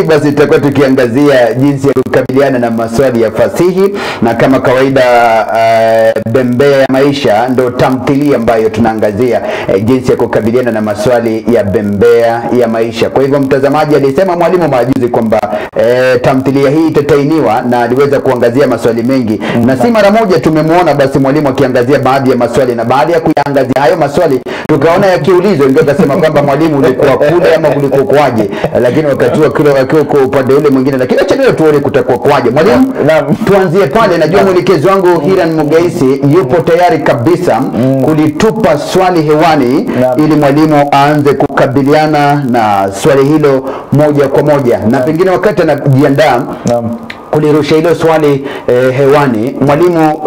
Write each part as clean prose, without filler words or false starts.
Basi tutakuwa tukiangazia jinsi ya kukabiliana na maswali ya fasihi, na kama kawaida Bembea ya Maisha ndo tamthilia ambayo tunaangazia jinsi ya kukabiliana na maswali ya Bembea ya Maisha. Kwa hivyo mtazamaji, alisema mwalimu majuzi kwamba tamthilia hii itatainiwa na aliweza kuangazia maswali mengi, na si mara moja tumemwona basi mwalimu akiangazia baadhi ya maswali, na baada ya kuangazia hayo maswali tukaona yakiulizwa, ingawa tasema kwamba mwalimu ulikuwa kule ama ulikuwa kwaje, lakini wakati akiwa kwa upande ule mwingine, lakini acha leo tuone kutakuwa kwaje. Mwalimu, tuanzie pale. Najua mwelekezo wangu Hiran Mugaisi yupo tayari kabisa kulitupa swali hewani ili mwalimu aanze kukabiliana na swali hilo moja kwa moja, na pengine wakati anajiandaa kulirusha hilo swali hewani, mwalimu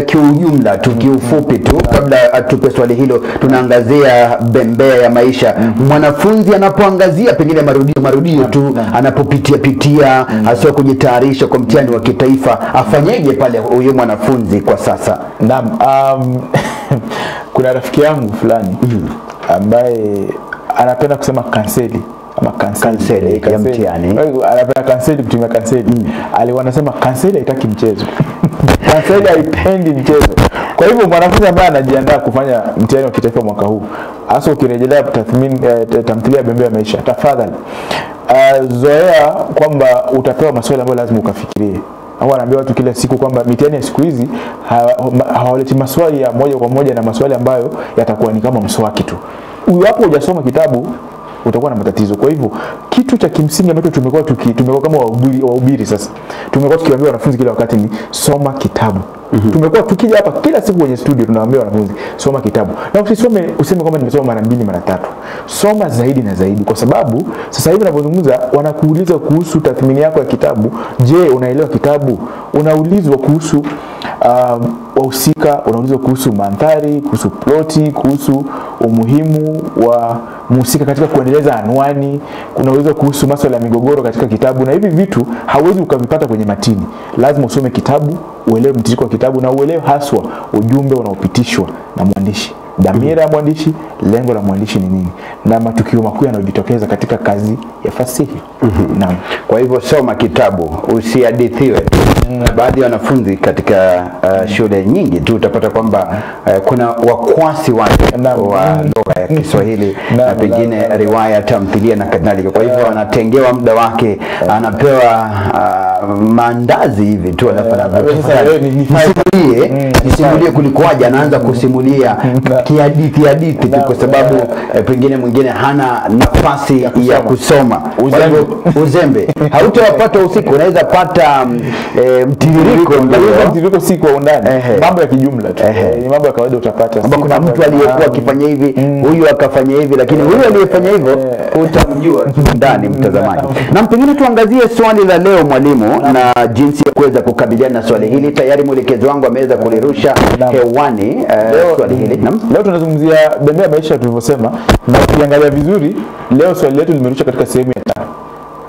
kiujumla tu, kiufupi tu, kabla atupe swali hilo, tunaangazia Bembea ya Maisha. Mwanafunzi anapoangazia pengine marudio tu, anapopitia hasa kujitayarisha kwa mtihani wa kitaifa, afanyeje pale huyo mwanafunzi kwa sasa? Naam, kuna rafiki yangu fulani ambaye anapenda kusema kanseli ama kanseli ya mtihani. Anapenda kanseli, kutumia kanseli. Wanasema kanseli haitaki mchezo. Kanseli haipendi mchezo. Kwa hivyo mwanafunzi ambaye anajiandaa kufanya mtihani wa kitaifa mwaka huu, hasa ukirejelea tamthilia ya Bembea ya Maisha, tafadhali zoea kwamba utapewa maswali ambayo lazima ukafikirie. Au anaambia watu kila siku kwamba mitihani ya siku hizi hawaleti maswali ya moja kwa moja na maswali ambayo yatakuwa ni kama mswaki tu. Hapo hujasoma kitabu utakuwa na matatizo. Kwa hivyo kitu cha kimsingi ambacho tumekuwa kama wahubiri sasa, tumekuwa tukiwaambia wanafunzi kila wakati ni soma kitabu. Tumekuwa tukija hapa kila siku kwenye studio tunawaambia wanafunzi soma kitabu, na useme kwamba nimesoma mara 2 mara 3. Soma zaidi na zaidi, kwa sababu sasa hivi ninapozungumza wanakuuliza kuhusu tathmini yako ya kitabu. Je, unaelewa kitabu? Unaulizwa kuhusu wahusika, unaulizwa kuhusu mandhari, kuhusu ploti, kuhusu umuhimu wa mhusika katika kuendeleza anwani, unaulizwa kuhusu masuala ya migogoro katika kitabu, na hivi vitu hauwezi ukavipata kwenye matini. Lazima usome kitabu, uelewe mtiririko wa kitabu, na uelewe haswa ujumbe unaopitishwa na mwandishi, dhamira ya mwandishi, lengo la mwandishi ni nini, na matukio makuu yanayojitokeza katika kazi ya fasihi. Naam. Kwa hivyo soma kitabu, usihadithiwe. Baadhi ya wanafunzi katika shule nyingi tu utapata kwamba kuna wakwasi wake wa lugha ya Kiswahili na pengine riwaya, tamthilia na kadhalika. Kwa hivyo anatengewa muda wake, anapewa maandazi hivi tu, nisimulie kulikuwaje, anaanza kusimulia kihadithi kwa sababu pengine mwingine hana nafasi ya kusoma. Uzembe hautawapata usiku, unaweza pata mtiririko si kwa undani, mambo ya kijumla tu, ni mambo ya kawaida utapata. Kwamba kuna mtu aliyekuwa akifanya hivi, huyu akafanya hivi, lakini huyu aliyefanya hivyo utamjua ndani, mtazamaji. Na pengine tuangazie swali la leo mwalimu, na jinsi ya kuweza kukabiliana na swali hili. Tayari mwelekezo wangu ameweza kulirusha hewani swali hili. Leo tunazungumzia Bembea ya Maisha tulivyosema, na ukiangalia vizuri leo swali letu limerusha katika sehemu ya 5.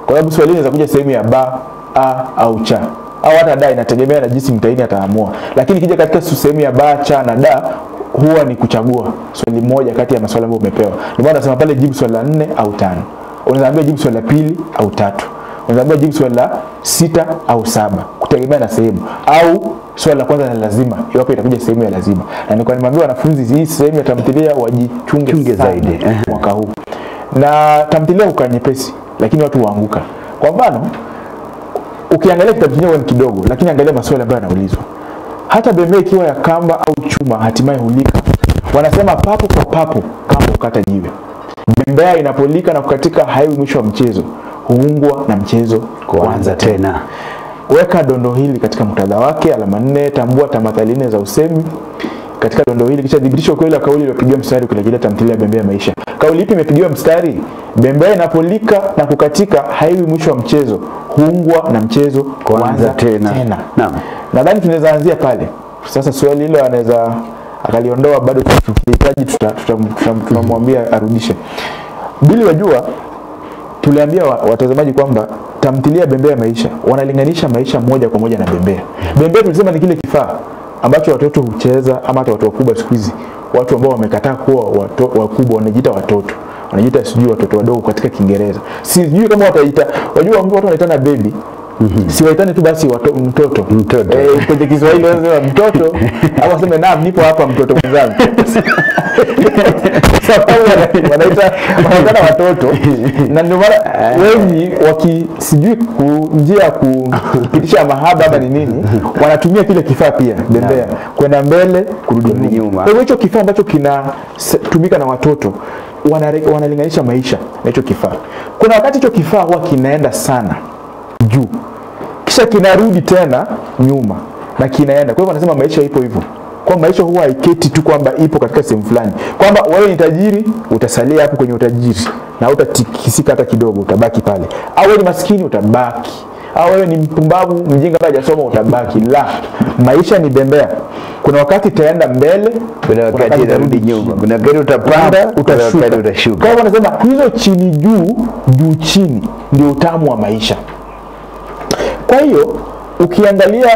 Kwa sababu swali linaweza kuja sehemu ya ba, a au cha, au hata da, inategemea na jinsi mtaini ataamua. Lakini kija katika sehemu ya ba, cha na da, huwa ni kuchagua swali moja kati ya maswali ambayo umepewa. Ndio maana nasema pale jibu swali la 4 au 5. Unaweza ambia jibu swali la 2 au 3. Unaweza ambia jibu swali la 6 au 7, kutegemea na sehemu. Au swali la kwanza ni lazima, iwapo itakuja sehemu ya lazima. Na nilikuwa nimwambia wanafunzi hii sehemu ya tamthilia wajichunge zaidi mwaka huu. Na tamthilia ukanyepesi, lakini watu waanguka. Kwa mfano, ukiangalia kitabu chenyewe ni kidogo, lakini angalia maswali ambayo yanaulizwa. Hata bembea ikiwa ya kamba au chuma hatimaye hulika. Wanasema papo kwa papo kamba ukata jiwe. Bembea inapolika na kukatika haiwi mwisho wa mchezo, huungwa na mchezo kuanza tena. Weka dondo hili katika muktadha wake. Alama 4, tambua tamathali 4 za usemi katika dondo hili, kisha dhibitisha kweli kauli iliyopigiwa mstari kurejelea tamthilia ya Bembea ya Maisha. Kauli ipi imepigiwa mstari? Bembea inapolika na kukatika haiwi mwisho wa mchezo, huungwa na mchezo kuanza tena. Naam. Nadhani tunaweza anzia pale. Sasa swali hilo anaweza akaliondoa, bado tukihitaji tutamwambia arudishe. Bila wajua tuliambia watazamaji kwamba tamthilia Bembea ya Maisha wanalinganisha maisha moja kwa moja na bembea. Bembea tulisema ni kile kifaa ambacho watoto hucheza, ama hata watu wakubwa siku hizi, watu ambao wamekataa kuwa wakubwa wanajiita watoto. wanajiita sijui watoto wadogo katika Kiingereza. Sijui kama wataita, wajua watu wanaitana baby. Si waitani tu basi mtoto. Kwenye Kiswahili wanasema mtoto au waseme naam nipo hapa mtoto mwenzangu. Sababu wanaitana watoto. Na ndio maana wengi wakisijui njia kupitisha mahaba ama ni nini, wanatumia kile kifaa pia, bembea, kwenda mbele kurudi nyuma. Kwa hivyo hicho kifaa ambacho kinatumika na watoto wanalinganisha maisha na hicho kifaa. Kuna wakati hicho kifaa huwa kinaenda sana juu, kisha kinarudi tena nyuma na kinaenda. Kwa hivyo wanasema maisha ipo hivyo. Kwa maisha huwa haiketi tu kwamba ipo katika sehemu fulani. Kwamba wewe ni tajiri, utasalia hapo kwenye utajiri na utatikisika hata kidogo, utabaki pale. Au wewe ni maskini, utabaki. Au wewe ni mpumbavu, mjinga ambaye hajasoma, utabaki. La, maisha ni bembea. Kuna wakati itaenda mbele, kuna wakati itarudi nyuma. Kuna wakati utapanda, utashuka. Kwa hivyo wanasema hizo chini juu, juu chini ndio utamu wa maisha. Kwa hiyo ukiangalia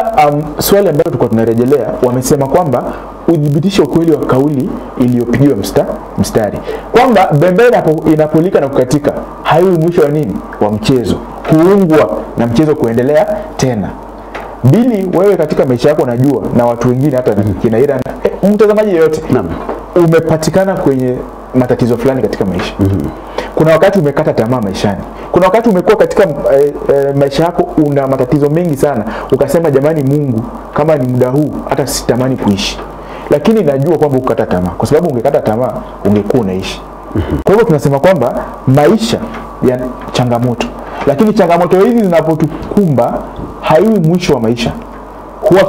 swali ambalo tulikuwa tunarejelea, wamesema kwamba udhibitishe ukweli wa kauli iliyopigiwa mstari. Kwamba bembea inapolika na kukatika, haiwi mwisho wa nini? Wa mchezo. Huungwa na mchezo kuendelea tena. Bili, wewe katika maisha yako najua na watu wengine hata kina Ira, mtazamaji yeyote, umepatikana kwenye matatizo fulani katika maisha. Kuna wakati umekata tamaa maishani. Kuna wakati umekuwa katika maisha yako una matatizo mengi sana. Ukasema jamani Mungu, kama ni muda huu hata sitamani kuishi. Lakini najua kwamba ukata tamaa. Kwa sababu ungekata tamaa ungekuwa unaishi. Kwa hivyo tunasema kwamba maisha ya changamoto. Lakini changamoto hizi zinapotukumba haiwi mwisho wa maisha. Huwa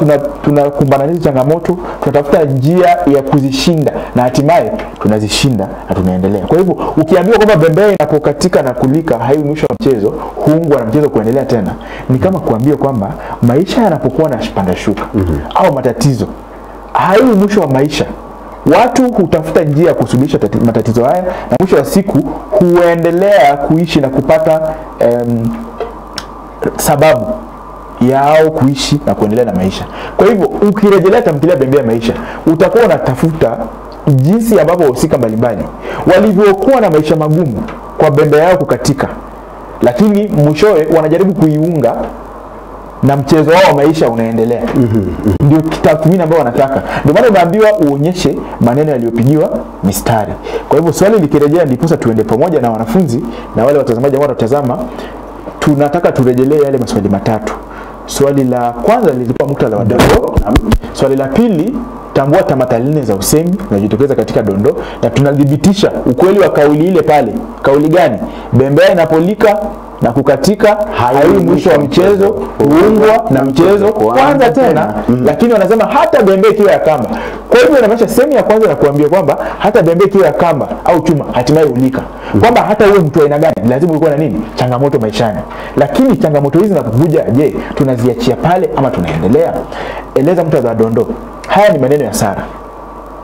tunakumbana na hizo changamoto, tunatafuta njia ya kuzishinda na hatimaye tunazishinda na tunaendelea. Kwa hivyo ukiambiwa kwamba bembea inapokatika na kulika haiwi mwisho wa mchezo, huungwa na mchezo kuendelea tena, ni kama kuambiwa kwamba maisha yanapokuwa na panda shuka au matatizo haiwi mwisho wa maisha. Watu hutafuta njia ya kusuluhisha matatizo haya na mwisho wa siku huendelea kuishi na kupata sababu yao kuishi na kuendelea na maisha. Kwa hivyo ukirejelea tamthilia bembea maisha, utakuwa unatafuta jinsi ambavyo wahusika mbalimbali walivyokuwa na maisha magumu kwa bembea yao kukatika, lakini mwishowe wanajaribu kuiunga na mchezo wao wa maisha unaendelea. Ndio kitathmini ambao wanataka. Ndio maana unaambiwa uonyeshe maneno yaliyopigiwa mistari. Kwa hivyo swali likirejea ndiposa tuende pamoja na wanafunzi na wale watazamaji ambao watatazama, tunataka turejelee yale maswali matatu. Swali la kwanza lilikuwa muktadha wa dondoo. Swali la pili, tambua tamathali nne za usemi zinazojitokeza katika dondoo, na tunadhibitisha ukweli wa kauli ile pale. Kauli gani? Bembea inapolika na kukatika haiwi mwisho wa mchezo, huungwa na mchezo kwanza tena. Lakini wanasema hata bembea ikiwa ya kamba. Kwa hivyo inamaanisha sehemu ya kwanza inakuambia kwamba hata bembea ikiwa ya kamba au chuma hatimaye hulika. Kwamba hata wewe mtu aina gani lazima uwe na nini? Changamoto maishani. Lakini changamoto hizi zinapokuja, je, tunaziachia pale ama tunaendelea? Eleza muktadha wa dondoo. Haya ni maneno ya Sara.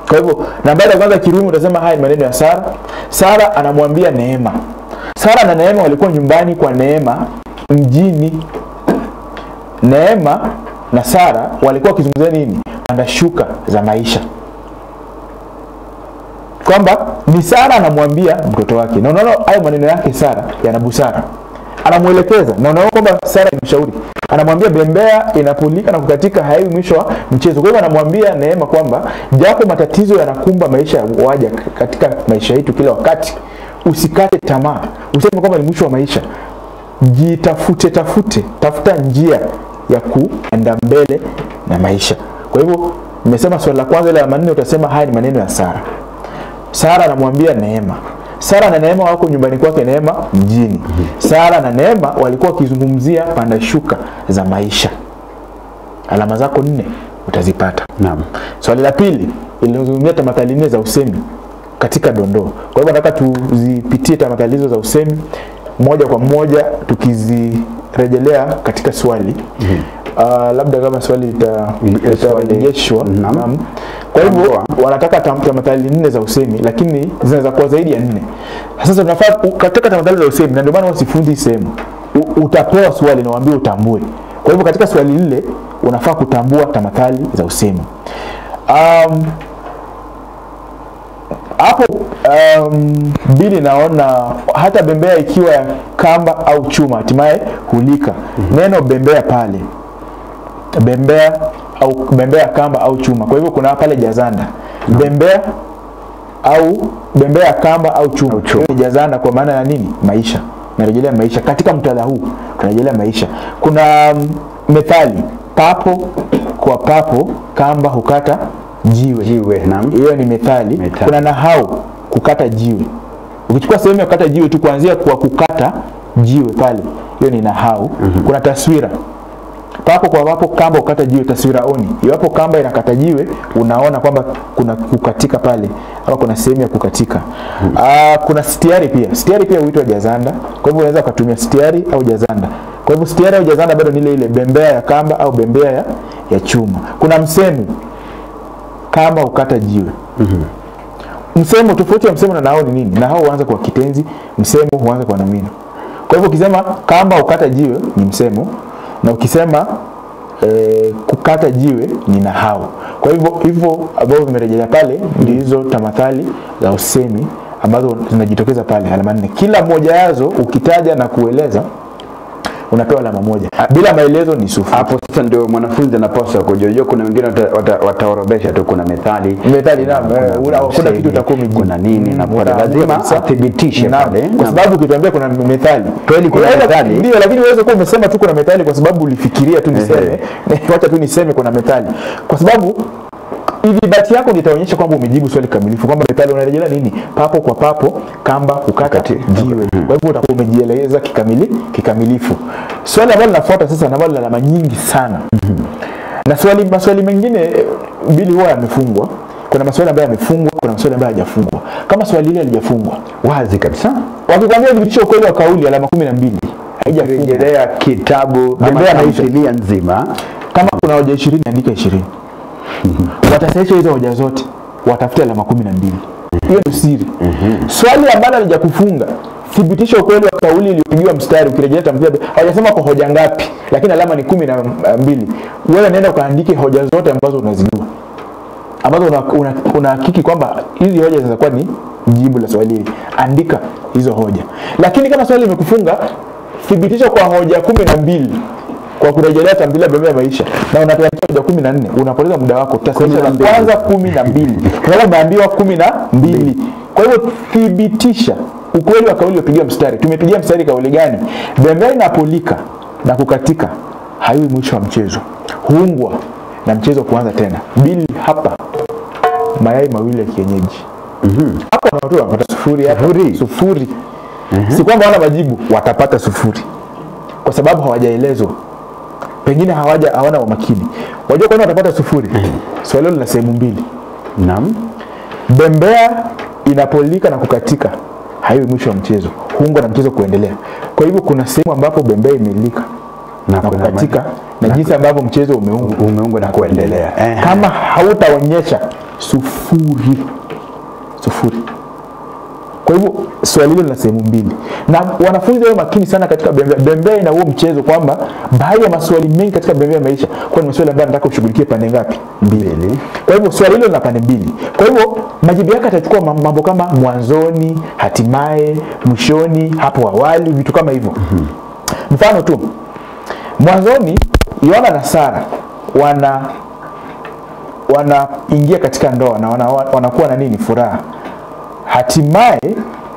Kwa hivyo nambari ya kwanza Kirumi utasema haya ni maneno ya Sara. Sara anamwambia Neema. Sara na Neema walikuwa nyumbani kwa Neema mjini. Neema na Sara walikuwa wakizungumzia nini? Panda shuka za maisha. Kwamba ni Sara anamwambia mtoto wake. Na unaona hayo maneno yake Sara yana busara. Anamuelekeza na unaona kwamba Sara ni mshauri. Anamwambia bembea inapolika na kukatika haiwi mwisho wa mchezo. Kwa hivyo anamwambia Neema kwamba japo matatizo yanakumba maisha ya waja katika maisha yetu kila wakati, usikate tamaa. Useme kwamba ni mwisho wa maisha. Tafuta njia ya kuenda mbele na maisha. Kwa hivyo nimesema swali la kwanza la maneno utasema haya ni maneno ya Sara. Sara anamwambia Neema. Sara na Neema wako nyumbani kwake Neema mjini. Sara na Neema walikuwa wakizungumzia panda shuka za maisha. Alama zako 4 utazipata. Naam. Swali la pili ilizungumzia tamathali nne za usemi katika dondoo. Kwa hivyo nataka tuzipitie tamathali hizo za usemi moja kwa moja tukizirejelea katika swali. Labda kama swali litarejeshwa. Kwa hivyo wanataka tamathali 4 za usemi, lakini zinaweza kuwa zaidi ya 4. Sasa tunafaa katika tamathali za usemi, na ndio maana wasifundi sehemu. Utapewa swali na waambie utambue. Kwa hivyo katika swali lile unafaa kutambua tamathali za usemi. Hapo Bili naona hata bembea ikiwa ya kamba au chuma hatimaye hulika. Neno bembea pale, bembea kamba au chuma. Kwa hivyo kuna pale jazanda. Bembea kamba au chuma. Ni jazanda kwa maana ya nini? Maisha. Narejelea maisha. Katika muktadha huu tunarejelea maisha. Kuna methali, papo kwa papo kamba hukata jiwe. Naam. Hiyo ni methali. Kuna nahau, kukata jiwe. Ukichukua sehemu ya kukata jiwe tu kuanzia kwa kukata jiwe pale, hiyo ni nahau. Kuna taswira, papo kwa papo kamba hukata jiwe, taswira oni. Iwapo kamba inakata jiwe, unaona kwamba kuna kukatika pale, au kuna sehemu ya kukatika. Kuna stiari pia. Stiari pia huitwa jazanda. Kwa hivyo unaweza kutumia stiari au jazanda. Kwa hivyo stiari au jazanda bado ni ile bembea ya kamba au bembea ya chuma. Kuna msemo, kamba hukata jiwe. Msemo, tofauti ya msemo na nahau ni nini? Nahau huanza kwa kitenzi, msemo huanza kwa nomino. Kwa hivyo ukisema kamba hukata jiwe ni msemo, na ukisema kukata jiwe ni nahau. Kwa hivyo ambavyo vimerejelea pale ndizo tamathali za usemi ambazo zinajitokeza pale, alama 4. Kila moja yazo ukitaja na kueleza unapewa alama moja. Bila maelezo ni sufuri. Hapo sasa ndio mwanafunzi anapaswa kujua. Kuna wengine wataorodhesha tu, kuna methali naam, kuna kitu utakuwa kuna nini, na kwa lazima athibitishe pale, kwa sababu ukituambia kuna methali kweli, kuna methali ndio, lakini uweze kuwa umesema tu kuna methali kwa sababu ulifikiria tu niseme wacha tu niseme kuna methali, kwa sababu idhibati yako itaonyesha kwamba umejibu swali kamilifu, kwamba methali unarejelea nini? Papo kwa papo kamba hukata jiwe. Kwa hivyo utakuwa umejieleza kikamilifu. Swali ambalo linafuata sasa na ambalo alama nyingi sana. Na maswali mengine Bili huwa yamefungwa. Kuna maswali ambayo yamefungwa, kuna maswali ambayo hayajafungwa. Kama swali hili halijafungwa, wazi kabisa, wakikwambia thibitisha ukweli wa kauli, alama 12. Haijarejelea kitabu bembea na Biblia nzima. Kama kuna hoja 20, andika 20. Watasaisha hizo hoja zote, watafuta alama 12. Hiyo ni siri. Swali ambalo halijakufunga, thibitisha ukweli wa kauli iliyopigiwa mstari, ukirejelea tamthilia hawajasema kwa hoja ngapi, lakini alama ni 12. Wewe nenda ukaandike hoja zote ambazo unazijua, ambazo unahakiki kwamba hizi hoja zitakuwa ni jibu la swali hili. Andika hizo hoja. Lakini kama swali limekufunga, thibitisha kwa hoja 12 kwa kurejelea tamthilia bembea ya maisha, na unatuandikia hoja 14, unapoteza muda wako. Tasema kwanza 12. Kwa sababu umeambiwa 12. Kwa hivyo thibitisha ukweli wa kauli iliyopigiwa mstari. Tumepigia mstari kauli gani? Bembea inapolika na kukatika haiwi mwisho wa mchezo, huungwa na mchezo kuanza tena. Bili hapa mayai mawili ya kienyeji. Hapa na watu wanapata sufuri hapa. Sufuri. Si kwamba wana majibu, watapata sufuri kwa sababu hawajaelezwa. Pengine hawana umakini. Wajua kwa nini watapata sufuri? Swali hilo lina sehemu mbili. Naam. Bembea inapolika na kukatika haiwi mwisho wa mchezo, huungwa na mchezo kuendelea. Kwa hivyo kuna sehemu ambapo bembea imelika na kukatika, na jinsi ambavyo mchezo umeungwa na kuendelea. Kama hautaonyesha sufuri. Kwa hivyo swali hilo lina sehemu mbili. Na wanafunzi wao makini sana katika bembea ina huo mchezo, kwamba baadhi ya maswali mengi katika bembea maisha kwa ni maswali ambayo nataka ushughulikie pande ngapi? Mbili. Kwa hivyo swali hilo lina pande mbili. Kwa hivyo majibu yake atachukua mambo kama mwanzoni, hatimaye, mwishoni, hapo awali, vitu kama hivyo. Mfano tu, mwanzoni Yona na Sara wanaingia katika ndoa na wanakuwa na nini? Furaha. Hatimaye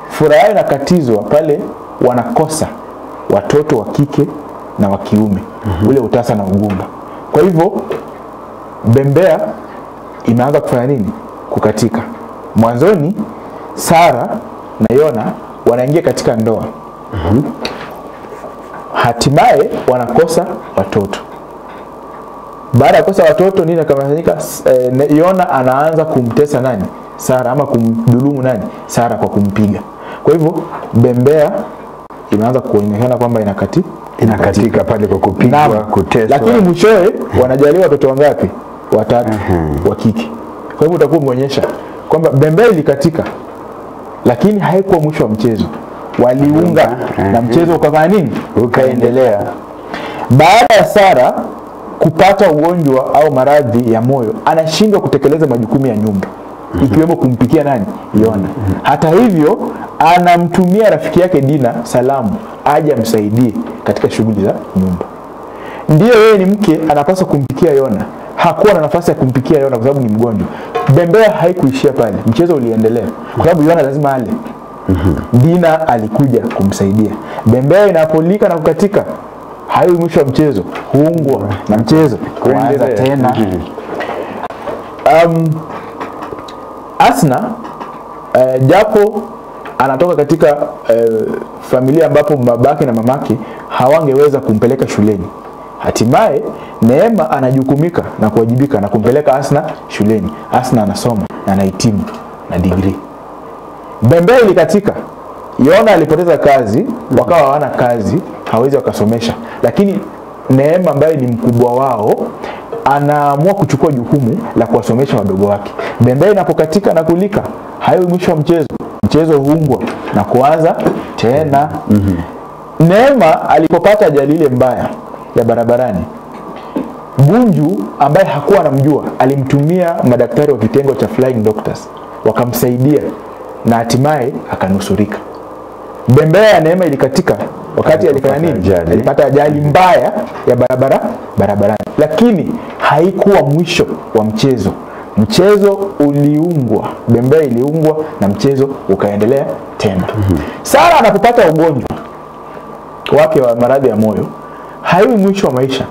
furaha yao inakatizwa pale wanakosa watoto wa kike na wa kiume, ule utasa na ugumba. Kwa hivyo bembea inaanza kufanya nini? Kukatika. Mwanzoni Sara na Yona wanaingia katika ndoa. Hatimaye wanakosa watoto. Baada ya kukosa watoto nini kamafanyika? Yona anaanza kumtesa nani? Sara, ama kumdhulumu nani? Sara kwa kumpiga. Kwa hivyo bembea inaanza kuonekana kwamba inakatika pale kwa kupigwa, kuteswa. Lakini mwishowe wanajaliwa watoto wangapi? Watatu wa kike. Kwa hivyo utakuwa umeonyesha kwamba bembea ilikatika, lakini haikuwa mwisho wa mchezo. Waliunga na mchezo ukafanya nini? Ukaendelea. Baada ya Sara kupata ugonjwa au maradhi ya moyo, anashindwa kutekeleza majukumu ya nyumba. ikiwemo kumpikia nani? Yona. Hata hivyo anamtumia rafiki yake Dina salamu aje amsaidie katika shughuli za nyumba. Ndio yeye ni mke, anapaswa kumpikia Yona. Hakuwa na nafasi ya kumpikia Yona kwa sababu ni mgonjwa. Bembea haikuishia pale. Mchezo uliendelea kwa sababu Yona lazima ale. Dina alikuja kumsaidia. Bembea inapolika na kukatika, hayo mwisho wa mchezo, huungwa na mchezo kuanza tena. Asna japo anatoka katika familia ambapo babake na mamake hawangeweza kumpeleka shuleni, hatimaye Neema anajukumika na kuwajibika na kumpeleka Asna shuleni. Asna anasoma na anahitimu na degree. Bembea ilikatika. Yona alipoteza kazi, wakawa hawana kazi, hawezi wakasomesha. Lakini Neema ambaye ni mkubwa wao anaamua kuchukua jukumu la kuwasomesha wadogo wake. Bembea inapokatika na kulika, hayo mwisho wa mchezo. Mchezo huungwa na kuanza tena. Neema alipopata ajali ile mbaya ya barabarani, Bunju ambaye hakuwa anamjua alimtumia madaktari wa kitengo cha flying doctors, wakamsaidia na hatimaye akanusurika. Bembea ya Neema ilikatika wakati alifanya nini? Alipata ajali mbaya ya barabarani. Lakini haikuwa mwisho wa mchezo. Mchezo uliungwa, bembea iliungwa na mchezo ukaendelea tena. Sara anapopata ugonjwa wake wa maradhi ya moyo, haiwi mwisho wa maisha.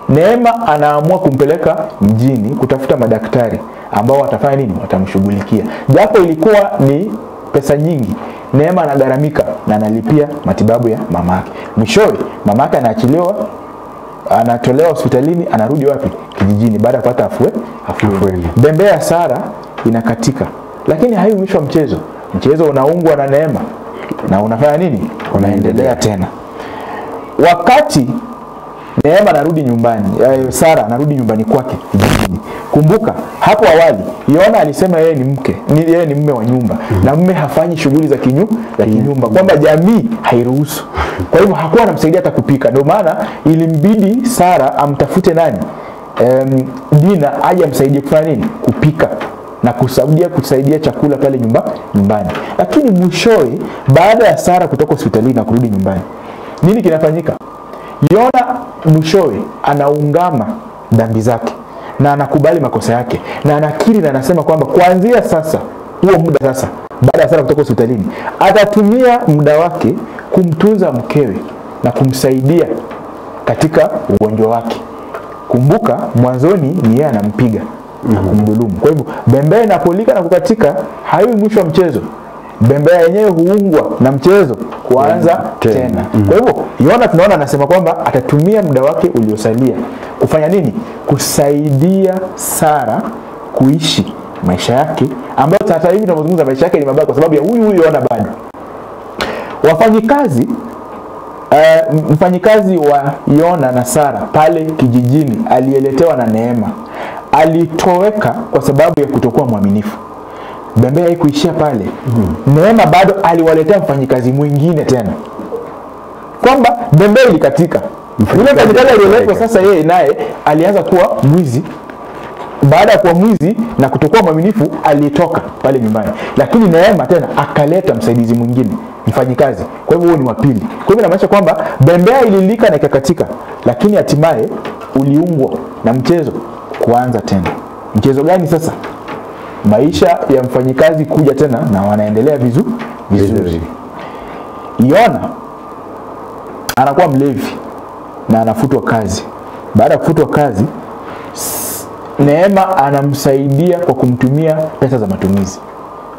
Neema anaamua kumpeleka mjini kutafuta madaktari ambao watafanya nini? Watamshughulikia. Japo ilikuwa ni pesa nyingi, Neema anagaramika na analipia matibabu ya mamake. Mwishowe mamake anaachiliwa, anatolewa hospitalini, anarudi wapi? Kijijini baada ya kupata afueni. Bembea ya Sara inakatika. Lakini haiwi mwisho wa mchezo. Mchezo unaungwa na Neema na unafanya nini? Unaendelea tena. Wakati Neema anarudi nyumbani, Sara anarudi nyumbani kwake kijijini. Kumbuka hapo awali Yona alisema yeye ni mke, yeye ni mume wa nyumba na mume hafanyi shughuli za kinyumba, kwamba jamii hairuhusu. Kwa hivyo hakuwa anamsaidia hata kupika. Ndio maana ilimbidi Sara amtafute nani? Dina aje amsaidie kufanya nini? Kupika na kusaidia chakula pale nyumbani. Lakini mwishowe baada ya Sara kutoka hospitalini na kurudi nyumbani, nini kinafanyika? Yona mwishowe anaungama dhambi zake na anakubali makosa yake na anakiri na anasema kwamba kuanzia sasa, huo muda sasa, baada ya Sara kutoka hospitalini, atatumia muda wake kumtunza mkewe na kumsaidia katika ugonjwa wake. Kumbuka mwanzoni ni yeye anampiga na kumdhulumu. Kwa hivyo bembea inapolika na kukatika, haiwi mwisho wa mchezo. Bembea yenyewe huungwa na mchezo kuanza tena. Kwa hivyo Yona tunaona anasema kwamba atatumia muda wake uliosalia kufanya nini? Kusaidia Sara kuishi maisha yake, ambayo hata hivi tunazungumza maisha yake ni mabaya kwa sababu ya huyu Yona bado. Wafanyikazi mfanyikazi wa Yona na Sara pale kijijini alieletewa na Neema, alitoweka kwa sababu ya kutokuwa mwaminifu. Bembea haikuishia pale. Neema bado aliwaletea mfanyikazi mwingine tena, kwamba bembea ilikatika. Yule mfanyikazi aliyeletwa sasa, yeye naye alianza kuwa mwizi. Baada ya kuwa mwizi na kutokuwa mwaminifu, alitoka pale nyumbani. Lakini Neema tena akaleta msaidizi mwingine, mfanyikazi. Kwa hivyo huo ni wa pili. Kwa hivyo inamaanisha kwamba bembea ililika na ikakatika, lakini hatimaye uliungwa na mchezo kuanza tena. Mchezo gani sasa? Maisha ya mfanyikazi kuja tena na wanaendelea vizuri. Yona anakuwa mlevi na anafutwa kazi. Baada ya kufutwa kazi, Neema anamsaidia kwa kumtumia pesa za matumizi.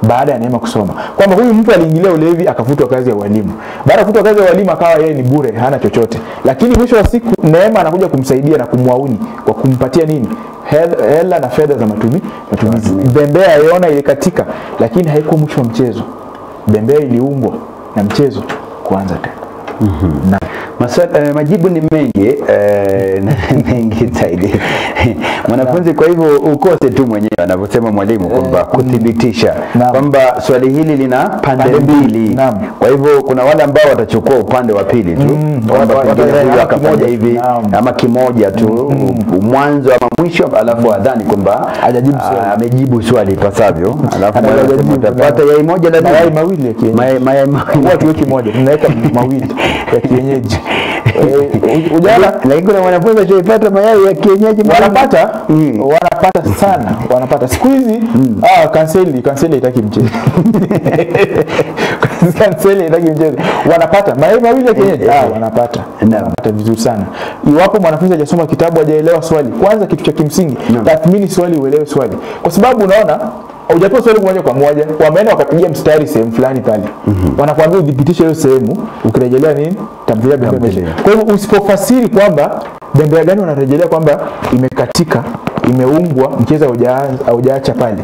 Baada ya Neema kusoma kwamba huyu mtu aliingilia ulevi akafutwa kazi ya walimu. Baada ya kufutwa kazi ya walimu akawa yeye ni bure, hana chochote. Lakini mwisho wa siku Neema anakuja kumsaidia na kumwauni kwa kumpatia nini? Hela na fedha za matumizi. Bembea ya Yona ilikatika, lakini haikuwa mwisho wa mchezo. Bembea iliungwa na mchezo kuanza tena. Na majibu ni mengi mengi zaidi mwanafunzi. Kwa hivyo ukose tu mwenyewe anavyosema mwalimu kwamba kuthibitisha kwamba swali hili lina pande mbili. Kwa hivyo kuna wale ambao watachukua upande wa pili tu, kimoja hivi ama kimoja tu mwanzo ama mwisho, alafu adhani kwamba amejibu swali pasavyo, alafu utapata yai moja na mayai mawili ya kienyeji. Mayai mawili watu weki moja tunaweka mawili ya kienyeji. Ujala lakini kuna wanafunzi wanaopata mayai ya kienyeji wanapata sana, wanapata siku hizi. Kanseli haitaki mchezo. Kanseli haitaki mchezo. Wanapata mayai mawili ya kienyeji, wanapata vizuri sana. Iwapo mwanafunzi hajasoma kitabu, hajaelewa swali, kwanza kitu cha kimsingi tathmini swali, uelewe swali, kwa sababu unaona hujapewa swali moja kwa moja, wameenda wakapigia mstari sehemu fulani pale. Wanakuambia udhibitishe hiyo sehemu, ukirejelea nini? Tamthilia Bembea ya Maisha. Kwa hivyo usipofasiri kwamba bembea gani wanarejelea kwamba imekatika, imeungwa, mchezo haujaacha pale.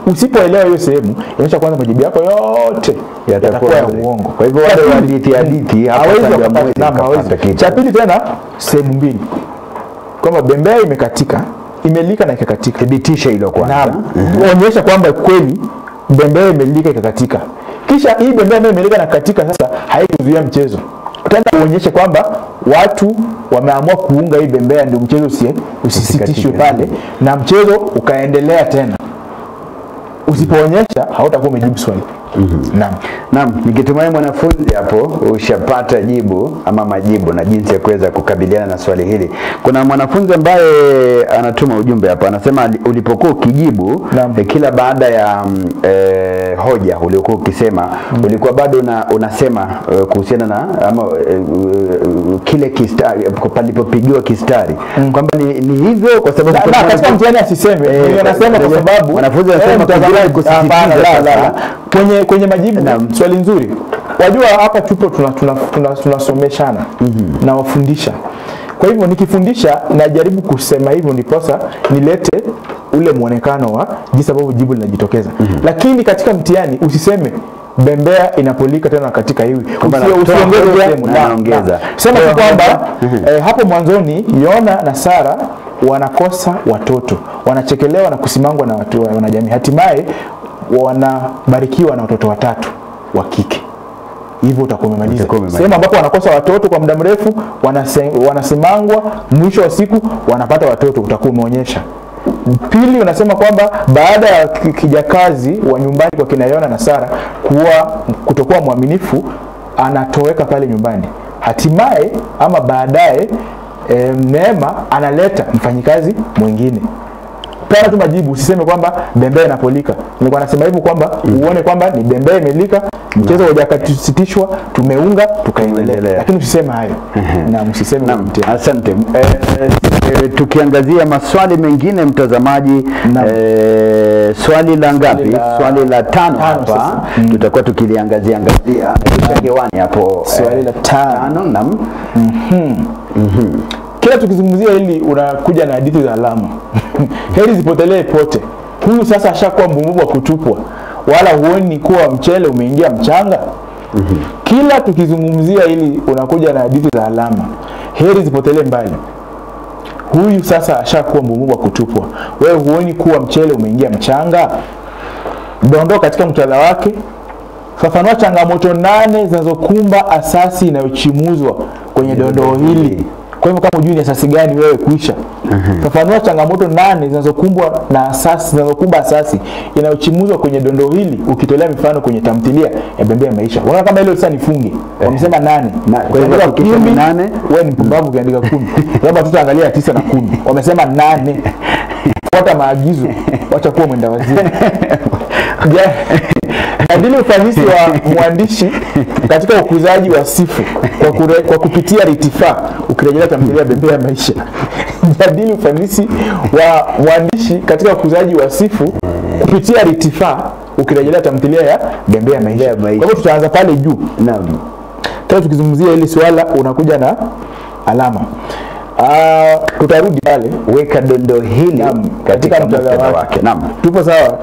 Usipoelewa hiyo sehemu, inaonyesha kwanza majibu yako yote yatakuwa ya uongo. Kwa hivyo wale hadithi hapa cha pili tena sehemu mbili. Kwamba bembea imekatika, imelika na ikakatika. Thibitisha hilo kwanza. Onyesha kwamba kweli bembea imelika ikakatika. Kisha hii bembea imelika na katika sasa haikuzuia mchezo. Tena uonyeshe kwamba watu wameamua kuunga hii bembea ndio mchezo usisitishwe pale na mchezo ukaendelea tena. Usipoonyesha hautakuwa umejibu swali. Naam, nikitumai mwanafunzi hapo ushapata jibu ama majibu na jinsi ya kuweza kukabiliana na swali hili. Kuna mwanafunzi ambaye anatuma ujumbe hapa, anasema ulipokuwa ukijibu kila baada ya hoja uliokuwa ukisema ulikuwa bado unasema kuhusiana na ama kile kistari palipopigiwa kistari kwamba ni hivyo, kwa sababu katika mtihani asiseme anasema kwa sababu wanafunzi wanasema kwenye majibu. Swali nzuri. Wajua hapa tupo tunasomeshana na wafundisha. Kwa hivyo nikifundisha najaribu kusema hivyo ndiposa nilete ule muonekano wa jinsi ambavyo jibu linajitokeza. Lakini katika mtihani usiseme bembea inapolika tena katika hivi. Usiongeze. Sema kwamba hapo mwanzoni Yona na Sara wanakosa watoto, wanachekelewa na kusimangwa na watu wanajamii. Hatimaye wanabarikiwa na watoto 3 wa kike. Hivyo utakuwa umemaliza. Sema ambapo wanakosa watoto kwa muda mrefu, wanasimangwa, mwisho wa siku wanapata watoto, utakuwa umeonyesha. Pili unasema kwamba baada ya kijakazi wa nyumbani kwa kina Yona na Sara kutokuwa mwaminifu, anatoweka pale nyumbani. Hatimaye ama baadaye Neema analeta mfanyikazi mwingine. Pala tu majibu, usiseme kwamba bembea inapolika. Nilikuwa nasema hivyo kwamba uone kwamba ni bembea imelika, mchezo hujakatishwa, tumeunga tukaendelea. Lakini usiseme hayo. Na msiseme mtihani. Asante. Tukiangazia maswali mengine mtazamaji, swali la ngapi? Swali la 5 hapa. Tutakuwa tukiliangazia hewani hapo. Swali la 5. Kila tukizungumzia hili unakuja na hadithi za alama. Heri zipotelee pote. Huyu sasa ashakuwa mbumbubu wa kutupwa. Wala huoni kuwa mchele umeingia mchanga. Kila tukizungumzia hili unakuja na hadithi za alama. Heri zipotelee mbali. Huyu sasa ashakuwa mbumbubu wa kutupwa. Wewe huoni kuwa mchele umeingia mchanga? Dondoo katika mtaala wake. Fafanua changamoto 8 zinazokumba asasi inayochimuzwa kwenye dondoo hili. Kwa hivyo kama hujui ni asasi gani wewe kuisha. Fafanua changamoto 8 zinazokumbwa na asasi, zinazokumba asasi inayochimuzwa kwenye dondoo hili, ukitolea mifano kwenye tamthilia ya Bembea ya Maisha. Unaona kama ile sasa nifunge. Wamesema 8. Kwa hivyo ukisema 8, wewe ni mpumbavu ukiandika 10. Labda tutaangalia 9 na 10. Wamesema 8. Fuata maagizo, acha kuwa mwenda wazimu. Jadili ufanisi wa mwandishi katika ukuzaji wa sifu kwa kupitia ritifaa, ukirejelea tamthilia Bembea ya Maisha. Jadili ufanisi wa mwandishi katika ukuzaji wa sifu kupitia ritifaa, ukirejelea tamthilia ya Bembea ya Maisha. Kwa hivyo tutaanza pale juu. Naam. Tena tukizungumzia hili swala unakuja na alama. Tutarudi pale, weka dondoo hili katika mtaala wake. Naam. Tupo sawa?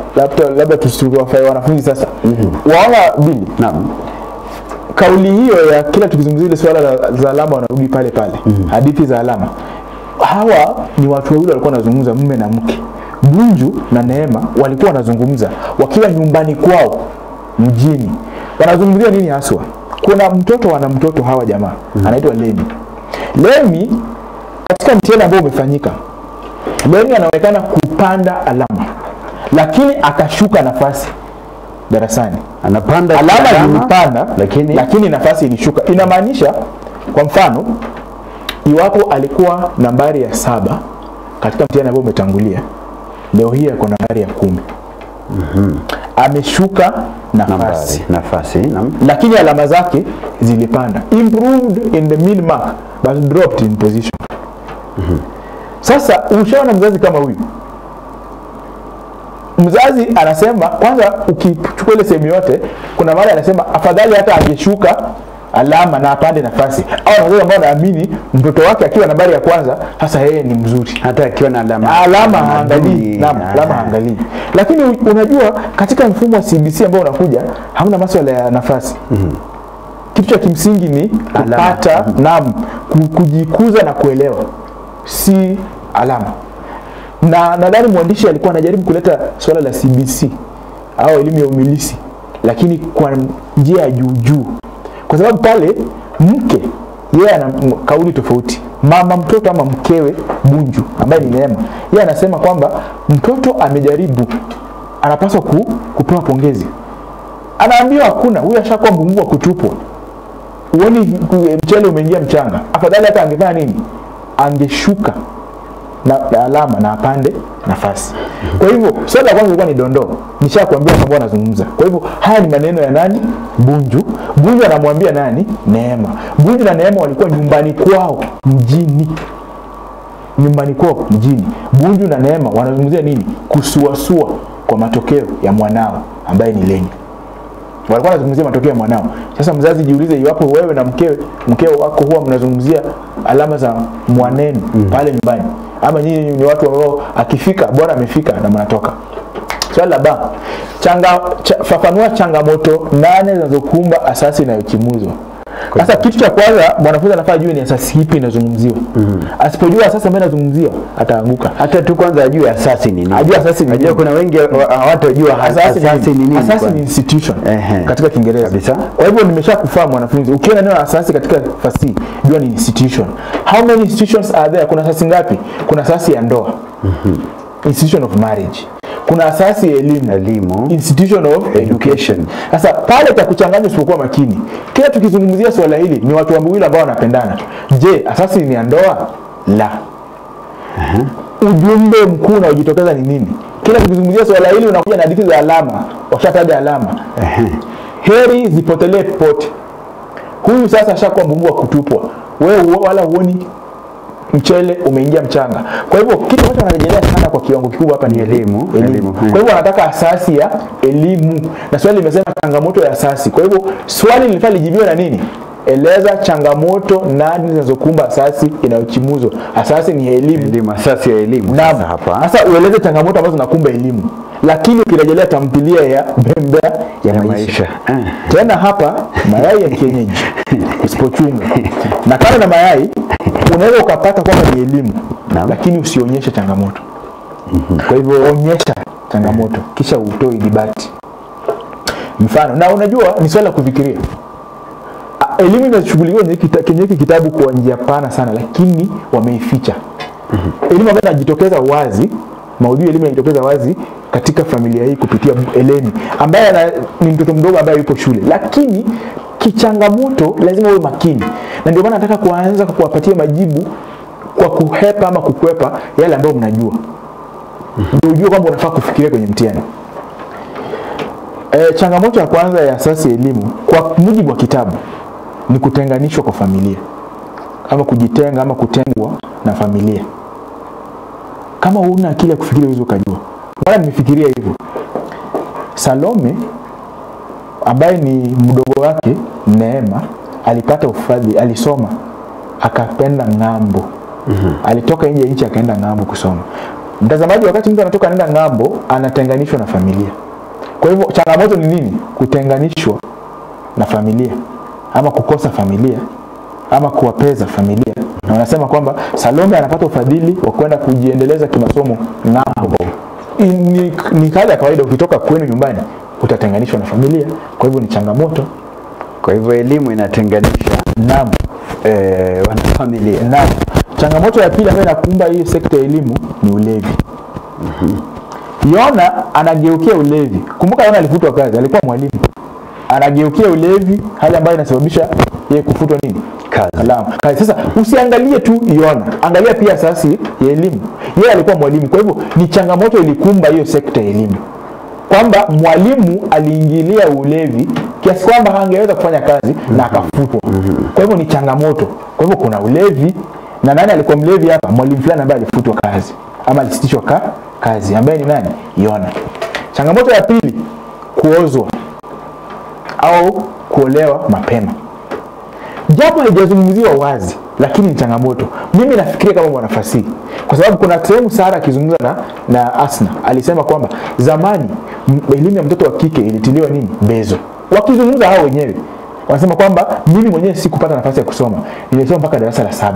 Labda tusiwafanye wanafunzi sasa. Waona Bili. Naam. kauli hiyo ya kila tukizungumzia ile swala za alama wanarudi pale pale. Hadithi za alama. Hawa ni watu wawili walikuwa wanazungumza, mume na mke. Bunju na Neema walikuwa wanazungumza wakiwa nyumbani kwao mjini. Wanazungumzia nini haswa? Kuna mtoto wana mtoto hawa jamaa. Anaitwa Lemi. Lemi katika mtihani ambao umefanyika, Lemi anaonekana kupanda alama, lakini akashuka nafasi darasani. Anapanda alama zilipanda, lakini nafasi ilishuka. Inamaanisha kwa mfano, iwapo alikuwa nambari ya 7 katika mtihani ambao umetangulia, leo hii ako nambari ya 10. Ameshuka nafasi. Lakini alama zake zilipanda. Improved in the mean mark but dropped in position. Sasa ushaona mzazi kama huyu. Mzazi anasema kwanza, ukichukua ile sehemu yote, kuna mahali anasema afadhali hata angeshuka alama na apande nafasi. Au wazazi ambao wanaamini mtoto wake akiwa nambari ya kwanza hasa yeye ni mzuri, hata akiwa na alama haangalii. Alama haangalii. Lakini unajua katika mfumo wa CBC ambao unakuja hamna masuala ya nafasi. Kitu cha kimsingi ni kupata kujikuza na kuelewa, si alama. Na nadhani mwandishi alikuwa anajaribu kuleta swala la CBC au elimu ya umilisi, lakini kwa njia ya juu. Kwa sababu pale mke yeye ana kauli tofauti. Mama mtoto ama mkewe Bunju ambaye ni Neema, yeye anasema kwamba mtoto amejaribu, anapaswa kupewa pongezi. Anaambiwa hakuna, huyu ashakuwa mbungu wa kutupwa. Uone mchele umeingia mchanga. Afadhali hata angefanya nini? Angeshuka na alama na apande nafasi. Kwa hivyo swala la kwanza ilikuwa ni dondoo. Nishakwambia mambo anazungumza. Kwa hivyo haya ni maneno ya nani? Bunju. Bunju anamwambia nani? Neema. Bunju na Neema walikuwa nyumbani kwao mjini. Bunju na Neema wanazungumzia nini? Kusuasua kwa matokeo ya mwanao ambaye ni Lemi. Walikuwa wanazungumzia matokeo ya mwanao. Sasa mzazi jiulize, iwapo wewe na mkeo wako huwa mnazungumzia alama za mwanenu pale nyumbani, ama nyinyi ni watu ambao akifika bora amefika na mnatoka. Swali la ba, fafanua changamoto 8 zinazokumba asasi inayochimuzwa. Sasa kitu cha kwanza mwanafunzi anafaa ajue ni asasi ipi inazungumziwa. Asipojua asasi ambayo inazungumziwa ataanguka. Hata tu kwanza ajue asasi ni nini. Ajue kuna wengi hawatajua asasi ni nini. Asasi ni institution katika Kiingereza. Kabisa. Kwa hivyo nimeshakufahamu mwanafunzi. Ukiona neno asasi katika fasihi, jua ni institution. How many institutions are there? Kuna asasi ngapi? Kuna asasi ya ndoa. Institution of marriage. Kuna asasi ya elimu, institution of education. Sasa pale cha kuchanganya usipokuwa makini. Kila tukizungumzia swala hili ni watu wawili ambao wanapendana. Je, asasi ni ya ndoa? La. Ujumbe mkuu unaojitokeza ni nini? Kila tukizungumzia swala hili unakuja na hadithi za alama, washataja alama. Heri zipotelee pote. Huyu sasa ashakuwa mbungu wa kutupwa. Wewe wala huoni mchele umeingia mchanga. Kwa hivyo kitu ambacho wanarejelea sana kwa kiwango kikubwa hapa ni elimu. Kwa hivyo wanataka asasi ya elimu. Na swali limesema changamoto ya asasi. Kwa hivyo swali linafaa lijibiwe na nini? Eleza changamoto 8 zinazokumba asasi inayochimuzwa. Asasi ni elimu. Asasi ya elimu. Sasa hapa. Sasa ueleze changamoto ambazo zinakumba elimu. Lakini ukirejelea tamthilia ya Bembea ya maisha. Tena hapa mayai ya kienyeji usipochunga. Na kama na mayai unaweza ukapata kwamba ni elimu, lakini usionyeshe changamoto. Kwa hivyo onyesha changamoto kisha utoe debate. Mfano, na unajua ni swala kufikiria. Elimu inashughulikiwa kwenye kitabu kwa njia pana sana, lakini wameificha. Elimu ambayo inajitokeza wazi, maudhui elimu inajitokeza wazi katika familia hii kupitia Eleni, ambaye ni mtoto mdogo ambaye yupo shule, lakini kichangamoto lazima uwe makini. Na ndio maana nataka kuanza kuwapatia majibu kwa kuhepa ama kukwepa yale ambayo mnajua. Ndio ujue kwamba unafaa kufikiria kwenye mtihani. Changamoto ya kwanza ya asasi ya elimu kwa mujibu wa kitabu ni kutenganishwa kwa familia. Ama kujitenga ama kutengwa na familia. Kama huna akili ya kufikiria hizo kujua. Bwana nimefikiria hivyo. Salome ambaye ni mdogo wake Neema alipata ufadhili, alisoma akapenda ng'ambo. Alitoka nje ya nchi akaenda ng'ambo kusoma. Mtazamaji, wakati mtu anatoka anaenda ng'ambo anatenganishwa na familia. Kwa hivyo changamoto ni nini? Kutenganishwa na familia. ama kukosa familia ama kuwapeza familia, na wanasema kwamba Salome anapata ufadhili wa kwenda kujiendeleza kimasomo ng'ambo. Ni hali ya kawaida, ukitoka kwenu nyumbani utatenganishwa na familia, kwa hivyo ni changamoto. Kwa hivyo elimu inatenganisha naam wana familia. Naam. Changamoto ya pili ambayo inakumba hii sekta ya elimu ni ulevi. Yona anageukia ulevi. Kumbuka Yona alifutwa kazi, alikuwa mwalimu. Anageukia ulevi, hali ambayo inasababisha yeye kufutwa nini? Kazi. Sasa usiangalie tu Yona, angalia pia asasi ya elimu. Yeye alikuwa mwalimu, kwa hivyo ni changamoto ilikumba hiyo sekta ya elimu. Kwamba mwalimu aliingilia ulevi kiasi kwamba hangeweza kufanya kazi na akafutwa. Kwa hivyo ni changamoto. Kwa hivyo kuna ulevi, na nani alikuwa mlevi hapa? Mwalimu fulani ambaye alifutwa kazi ama alisitishwa kazi, ambaye ni nani? Yona. Changamoto ya pili, kuozwa au kuolewa mapema. Japo haijazungumziwa wazi, lakini ni changamoto. Mimi nafikiria kama mwanafasihi, kwa sababu kuna sehemu Sara akizungumza na Asna alisema kwamba zamani elimu ya mtoto wa kike ilitiliwa nini? Bezo. Wakizungumza hao wenyewe wanasema kwamba mimi mwenyewe sikupata nafasi ya kusoma, nilisoma mpaka darasa la 7.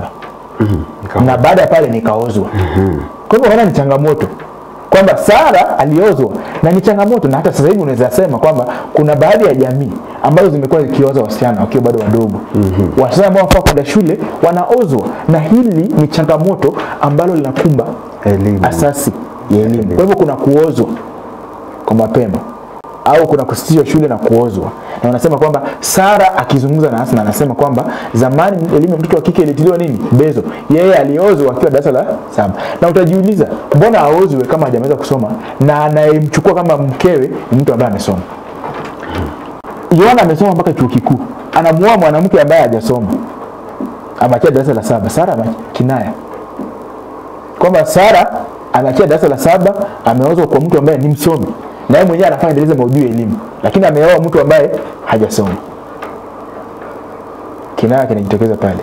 Na baada ya pale nikaozwa. Kwa hivyo wana ni changamoto kwamba Sara aliozwa na ni changamoto, na hata sasa hivi unaweza sema kwamba kuna baadhi ya jamii ambazo zimekuwa zikioza wasichana wakiwa bado wadogo. Wasichana ambao wanafaa kwenda shule wanaozwa, na hili ni changamoto ambalo linakumba elimu, asasi ya elimu. Kwa hivyo kuna kuozwa kwa mapema au kuna kusitishwa shule na kuozwa. Na wanasema kwamba Sara akizungumza na Asna anasema kwamba zamani elimu ya mtoto wa kike ilitiliwa nini? Bezo. Yeye aliozwa akiwa darasa la 7. Na utajiuliza, mbona aozwe kama hajamaliza kusoma na anayemchukua kama mkewe ni mtu ambaye amesoma? Yona amesoma mpaka chuo kikuu. Anamuoa mwanamke ambaye hajasoma. Ameachia darasa la 7. Sara kinaya. Kwamba Sara anaachia darasa la 7, ameozwa kwa mtu ambaye ni msomi. Na yeye mwenyewe anafanya endeleza maudhui ya elimu, lakini ameoa mtu ambaye hajasoma. Kinaya kinajitokeza pale.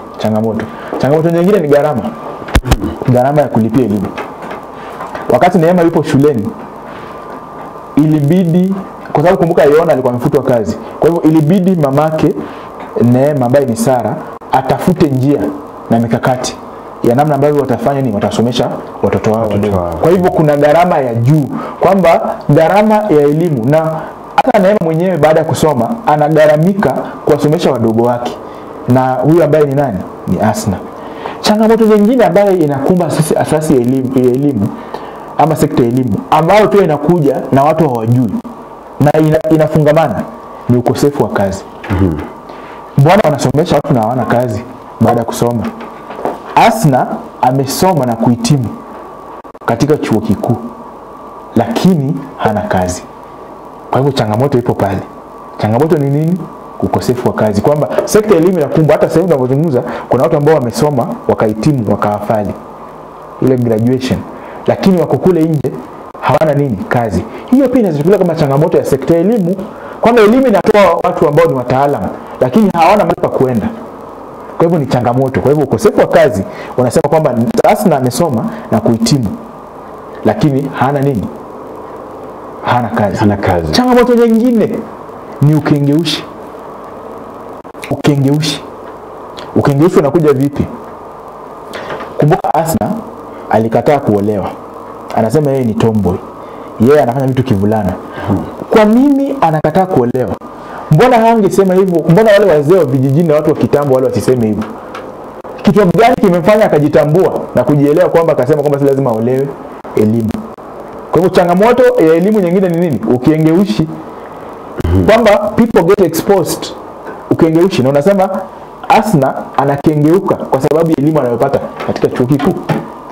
Changamoto nyingine ni gharama. Gharama ya kulipia elimu. Wakati Neema yupo shuleni, ilibidi, kwa sababu kumbuka Yona alikuwa amefutwa kazi, kwa hivyo ilibidi mamake Neema ambaye ni Sara atafute njia na mikakati ya namna ambavyo watafanya nini, watasomesha watoto wao. Kwa hivyo kuna gharama ya juu, kwamba gharama ya elimu, na hata Neema mwenyewe baada ya kusoma anagharamika kuwasomesha wadogo wake, na huyu ambaye ni nani? Ni Asna. Changamoto nyingine ambayo inakumba asasi ya elimu ama sekta ya elimu, ambayo pia inakuja na watu hawajui na inafungamana, ni ukosefu wa kazi. Mbona wanasomesha watu na hawana kazi baada ya kusoma? Asna amesoma na kuhitimu katika chuo kikuu, lakini hana kazi. Kwa hivyo changamoto ipo pale. Changamoto ni nini? Ukosefu wa kazi. Kwamba sekta ya elimu inakumba, hata sasa tunapozungumza kuna watu ambao wamesoma wakahitimu wakawafali ile graduation, lakini wako kule nje hawana nini? Kazi. Hiyo pia inachukuliwa kama changamoto ya sekta ya elimu, kwamba elimu inatoa watu ambao ni wataalamu lakini hawana mahali pa kwenda. Kwa hivyo ni changamoto. Kwa hivyo ukosefu wa kazi, wanasema kwamba Asna amesoma na kuhitimu lakini hana nini? Hana kazi. Changamoto nyingine ni ukengeushi. Ukengeushi unakuja vipi? Kumbuka Asna alikataa kuolewa. Anasema yeye ni tomboy. Yeye anafanya vitu kivulana. Kwa nini anakataa kuolewa? Mbona hangesema hivyo? Mbona wale wazee wa vijijini na watu wa kitambo wale wasiseme hivyo? Kitu gani kimefanya akajitambua na kujielewa kwamba akasema kwamba si lazima aolewe? Elimu. Kwa hivyo changamoto ya elimu nyingine ni nini? Ukengeushi. Kwamba people get exposed. Ukengeushi. Na unasema Asna anakengeuka kwa sababu ya elimu anayopata katika chuo kikuu.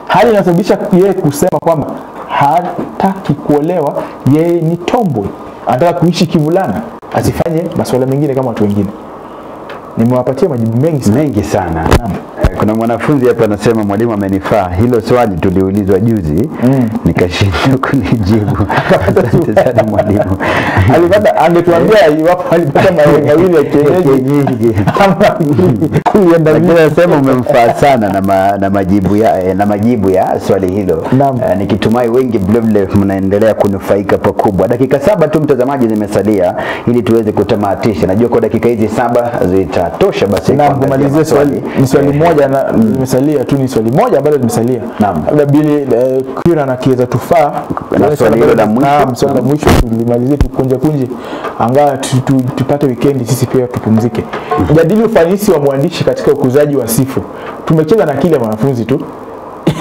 Hali inasababisha yeye kusema kwamba hataki kuolewa, yeye ni tomboy. Anataka kuishi kivulana, asifanye masuala mengine kama watu wengine. Nimewapatia majibu mengi sana. Naam. Kuna mwanafunzi hapa anasema mwalimu amenifaa. Hilo swali tuliulizwa juzi nikashindwa kunijibu. Asante sana mwalimu. Alipata angetuambia iwapo alipata mawili ya kienyeji. Lakini anasema umemfaa sana na majibu ya swali hilo. Nikitumai wengi vile mnaendelea kunufaika pakubwa. Dakika 7 tu mtazamaji zimesalia ili tuweze kutamatisha. Najua kwa dakika hizi 7 zitatosha basi kumalizia swali. Ni swali moja na limesalia tu, ni swali moja ambalo limesalia. Labda bili Kira na kiweza tufaa na swali hilo la mwisho. Swali la mwisho tulimalizie kunje angaa tupate weekend sisi pia tupumzike. Jadili ufanisi wa mwandishi katika ukuzaji wa sifu. Tumecheza na kile wanafunzi tu.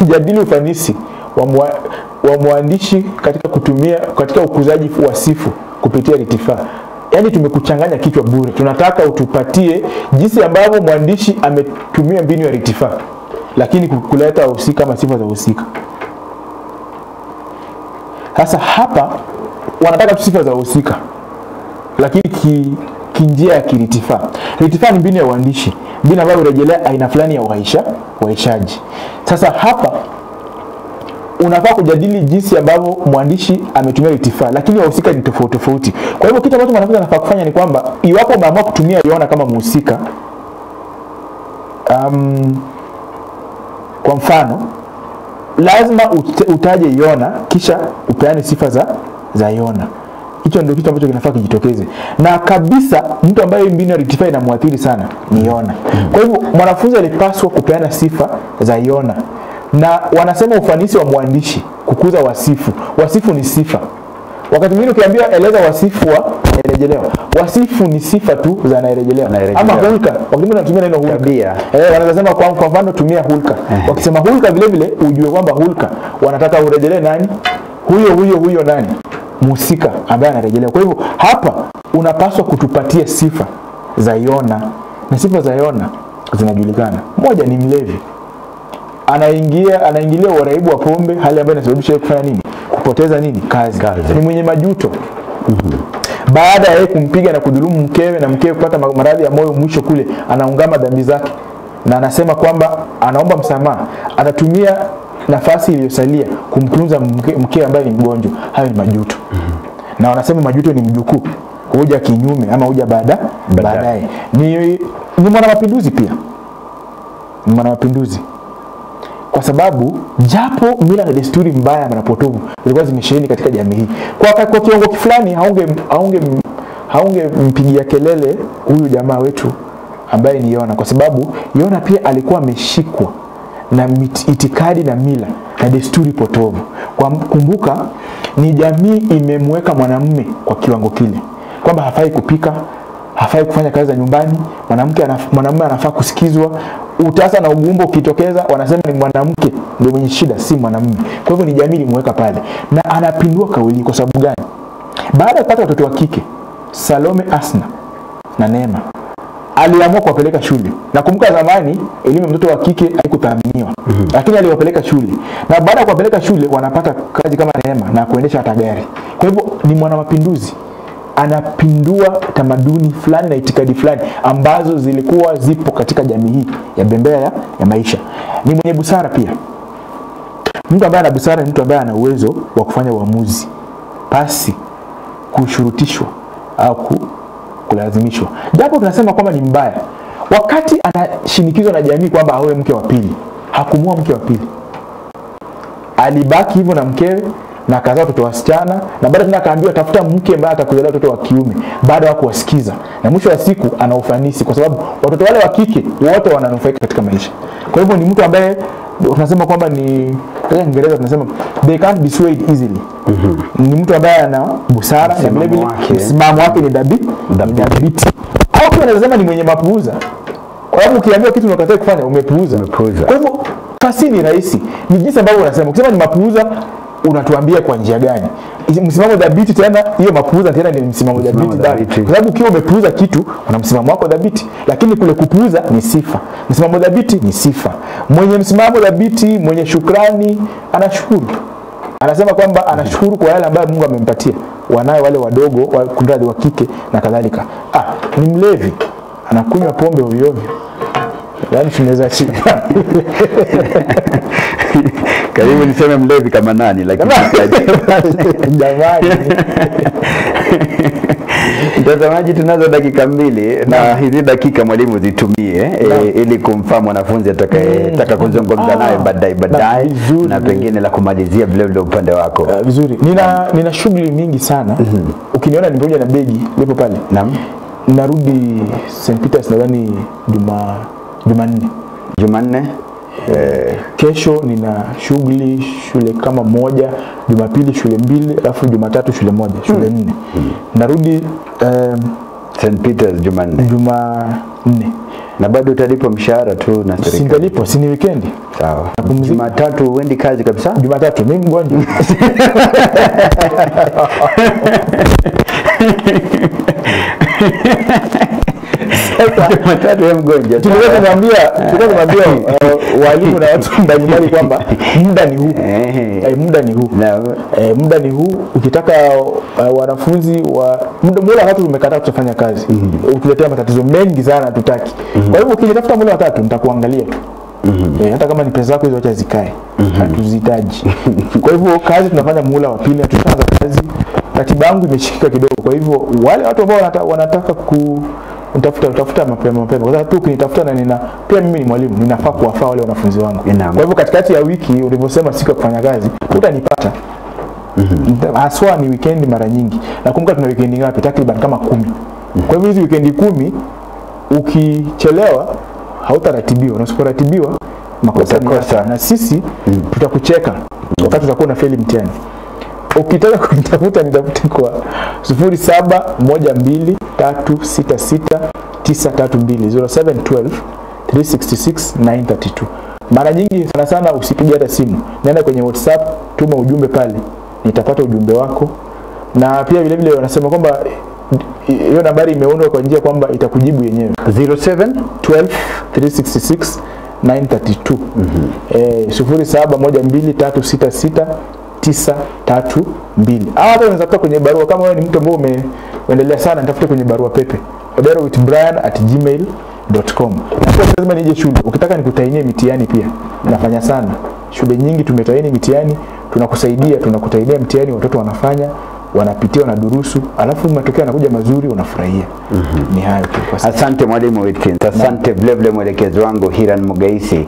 Jadili ufanisi wa mwandishi katika ukuzaji wa sifu kupitia ritifaa. Yaani tumekuchanganya kichwa bure. Tunataka utupatie jinsi ambavyo mwandishi ametumia mbinu ya ritifaa, lakini kuleta wahusika kama sifa za wahusika. Sasa hapa wanataka tu sifa za wahusika, lakini kinjia ya kiritifaa. Ritifaa ni mbinu ya uandishi, mbinu ambayo hurejelea aina fulani ya waishaji. Sasa hapa unafaa kujadili jinsi ambavyo mwandishi ametumia ritifaa, lakini wahusika ni tofauti. Kwa hivyo kitu ambacho mwanafunzi anafaa kufanya ni kwamba iwapo umeamua kutumia Yona kama mhusika, kwa mfano lazima utaje Yona kisha upeane sifa za Yona. Hicho ndio kitu ambacho kinafaa kijitokeze. Na kabisa mtu ambaye mbinu ya ritifaa inamwathiri sana ni Yona. Kwa hivyo mwanafunzi alipaswa kupeana sifa za Yona. Na wanasema ufanisi wa mwandishi kukuza wasifu. Wasifu ni sifa. Wakati mwingine ukiambiwa eleza wasifu wa anarejelewa, wasifu ni sifa tu za anarejelewa. Ama hulka, wakati mwingine wanatumia neno hulka. Wanasema kwa mfano tumia hulka. Wakisema hulka vile vile ujue kwamba hulka wanataka urejelee nani? Huyo nani? Mhusika ambaye anarejelewa. Kwa hivyo hapa unapaswa kutupatia sifa za Yona. Na sifa za Yona zinajulikana. Moja ni mlevi. Anaingilia uraibu wa pombe, hali ambayo inasababisha kufanya nini? Kupoteza nini? Kazi. Ni mwenye majuto. Baada ya kumpiga na kudhulumu mkewe na mkewe kupata maradhi ya moyo, mwisho kule anaungama dhambi zake na anasema kwamba anaomba msamaha. Atatumia nafasi iliyosalia kumtunza mkewe ambaye ni mgonjwa. Hayo ni majuto. Na wanasema majuto ni mjukuu, huja kinyume ama huja baadaye. Ni mwanamapinduzi pia. Ni mwanamapinduzi. Kwa sababu japo mila na desturi mbaya na potovu zilikuwa zimesheheni katika jamii hii, kwa kiwango fulani haungempigia kelele huyu jamaa wetu ambaye ni Yona, kwa sababu Yona pia alikuwa ameshikwa na itikadi na mila na desturi potovu. Kwa kumbuka ni jamii imemweka mwanamume kwa kiwango kile kwamba hafai kupika, hafai kufanya kazi za nyumbani, mwanamume anafaa kusikizwa. Utasa na ugumbo ukitokeza wanasema ni mwanamke ndio mwenye shida, si mwanamume. Kwa hivyo ni jamii imemweka pale, na anapindua kauli. Kwa sababu gani? Baada ya kupata watoto wa kike Salome, Asna na Neema, aliamua kuwapeleka shule. Na kumbuka zamani elimu ya mtoto wa kike haikuthaminiwa. Lakini aliwapeleka shule. Na baada ya kuwapeleka shule wanapata kazi kama Neema na kuendesha hata gari. Kwa hivyo ni mwanamapinduzi. Anapindua tamaduni fulani na itikadi fulani ambazo zilikuwa zipo katika jamii hii ya bembea ya maisha. Ni mwenye busara pia. Mtu ambaye ana busara ni mtu ambaye ana uwezo wa kufanya uamuzi pasi kushurutishwa au kulazimishwa. Japo tunasema kwamba ni mbaya, wakati anashinikizwa na jamii kwamba awe mke wa pili, hakumua mke wa pili. Alibaki hivyo na mkewe na akazaa watoto wasichana, na baada tena akaambiwa tafuta mke ambaye atakuzalia watoto wa kiume. Baada ya kuwasikiza, na mwisho wa siku ana ufanisi, kwa sababu watoto wale wa kike wote wananufaika katika maisha. Kwa hivyo ni mtu ambaye tunasema kwamba ni, kwa Kiingereza tunasema they can't be swayed easily. Ni mtu ambaye ana busara na vile vile msimamo wake ni dhabiti. Au pia anasema ni mwenye mapuuza. Kwa sababu ukiambiwa kitu unakataa kufanya, umepuuza. Kwa hivyo fasi ni rahisi. Ni jinsi ambavyo unasema. Ukisema ni mapuuza, unatuambia kwa njia gani? Msimamo dhabiti tena, hiyo mapuuza tena ni msimamo dhabiti. Kwa sababu ukiwa umepuuza kitu, una msimamo wako dhabiti. Lakini kule kupuuza ni sifa. Msimamo dhabiti ni sifa. Mwenye msimamo dhabiti, mwenye shukrani, anashukuru. Anasema kwamba anashukuru kwa yale ambayo Mungu amempatia. Wanawe wale wadogo, kunradhi, wa kike na kadhalika. Ni mlevi, anakunywa pombe ovyo ovyo. Yaani tunaweza shika. Karibu niseme mlevi kama nani lakini jamani. Mtazamaji, tunazo dakika 2 na hizi dakika mwalimu zitumie ili kumfaa mwanafunzi atakayetaka kuzungumza naye baadaye na pengine la kumalizia vile upande wako. Vizuri. Nina shughuli mingi sana. Ukiniona nimekuja na begi lipo pale. Naam. Narudi St. Peter's nadhani Jumanne. Kesho nina shughuli shule kama 1, Jumapili shule 2, alafu Jumatatu shule 1, shule 4. Narudi St. Peter's Jumanne. Na bado utalipo mshahara tu na serikali. Singalipo, si ni weekend. Sawa. Jumatatu uendi kazi kabisa? Jumatatu mimi mgonjwa. Jumatatu wewe mgonjwa. Tunawaambia walimu na watu mbalimbali kwamba muda ni huu. Muda ni huu. Ukitaka wanafunzi muda watatu tumekataa kufanya kazi. Ukiletea matatizo mengi sana tutaki. Kwa hivyo ukitafuta muda watatu nitakuangalia tu. Hata kama ni pesa zako hizo acha zikae. Hatuzihitaji. Kwa hivyo kazi tunafanya muhula wa pili, tutaanza kazi. Ratiba yangu imeshikika kidogo. Kwa hivyo wale watu ambao wanataka utafuta mapema kwa sababu tu kunitafuta na pia mimi ni mwalimu, ninafaa kuwafaa wale wanafunzi wangu. Kwa hivyo katikati ya wiki ulivyosema siku ya kufanya kazi utanipata. Haswa ni weekend mara nyingi. Nakumbuka tuna weekend ngapi? Takriban kama 10. Kwa hivyo hizi weekend 10 ukichelewa hautaratibiwa. Na usiporatibiwa makosa na sisi tutakucheka wakati tutakuwa na fail mtihani. Ukitaka kunitafuta nitafute kwa 0712366932 0712366932. Mara nyingi sana usipige hata simu. Nenda kwenye WhatsApp, tuma ujumbe pale. Nitapata ujumbe wako. Na pia vile vile wanasema kwamba hiyo nambari imeundwa kwa njia kwamba itakujibu yenyewe. 0712366932. 0712366932. Hata unaweza kutoka kwenye barua kama wewe ni mtu ambaye umeendelea sana, nitafute kwenye barua pepe oderowithbrian@gmail.com. Na pia lazima nije shule. Ukitaka nikutainie mitihani pia nafanya sana. Shule nyingi tumetaini mitihani, tunakutainia mtihani, watoto wanafanya, wanapitia na durusu, alafu matokeo yanakuja mazuri, unafurahia. Ni hayo tu. Asante mwalimu Whitkins. Asante vile mwelekezi wangu Hiran Mugaisi.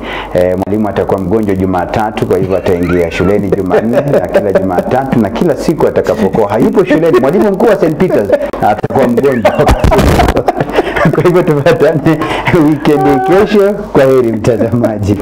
Mwalimu atakuwa mgonjwa Jumatatu, kwa hivyo ataingia shuleni Jumanne na kila Jumatatu na kila siku atakapokuwa hayupo shuleni. Mwalimu mkuu wa St. Peter's atakuwa mgonjwa. Kwa hivyo tupatane weekend kesho. Kwaheri mtazamaji.